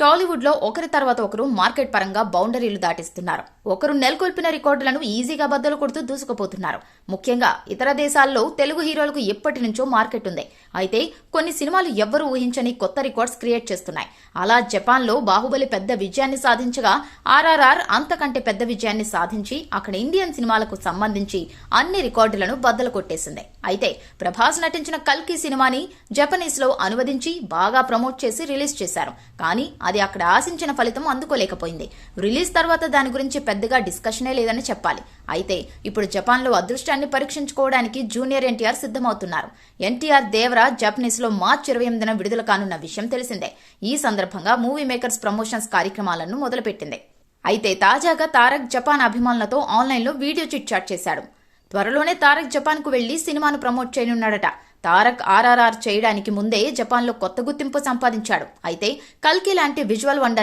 టాలీవుడ్ లో ఒకరి తర్వాత ఒకరు మార్కెట్ పరంగా బౌండరీలు దాటిస్తున్నారు. ఒకరు నెలకొల్పిన రికార్డులను ఈజీగా బద్దలు కొడుతూ దూసుకుపోతున్నారు. ముఖ్యంగా ఇతర దేశాల్లో తెలుగు హీరోలకు ఎప్పటి నుంచో మార్కెట్ ఉంది. అయితే కొన్ని సినిమాలు ఎవ్వరూ ఊహించని కొత్త రికార్డ్స్ క్రియేట్ చేస్తున్నాయి. అలా జపాన్ లో బాహుబలి పెద్ద విజయాన్ని సాధించగా RRR అంతకంటే పెద్ద విజయాన్ని సాధించి అక్కడ ఇండియన్ సినిమాలకు సంబంధించి అన్ని రికార్డులను బద్దలు కొట్టేసింది. అయితే ప్రభాస్ నటించిన కల్కి సినిమాని జపనీస్ లో అనువదించి బాగా ప్రమోట్ చేసి రిలీజ్ చేశారు. కానీ అది అక్కడ ఆశించిన ఫలితం అందుకోలేకపోయింది. రిలీజ్ తర్వాత దాని గురించి పెద్దగా డిస్కషనే లేదని చెప్పాలి. అయితే ఇప్పుడు జపాన్ లో అదృష్టాన్ని పరీక్షించుకోవడానికి జూనియర్ ఎన్టీఆర్ సిద్ధమవుతున్నారు. ఎన్టీఆర్ దేవరాజ్ జపనీస్ లో మార్చి 28న విడుదల కానున్న విషయం తెలిసిందే. ఈ సందర్భంగా మూవీ మేకర్స్ ప్రమోషన్స్ కార్యక్రమాలను మొదలుపెట్టింది. అయితే తాజాగా తారక్ జపాన్ అభిమానులతో ఆన్లైన్లో వీడియో చిట్ చాట్ చేశాడు. త్వరలోనే తారక్ జపాన్ కు వెళ్లి సినిమాను ప్రమోట్ చేయనున్నాడట. తారక్ RRR చేయడానికి ముందే జపాన్లో కొత్త గుర్తింపు సంపాదించాడు. అయితే కల్కి లాంటి విజువల్ వండర్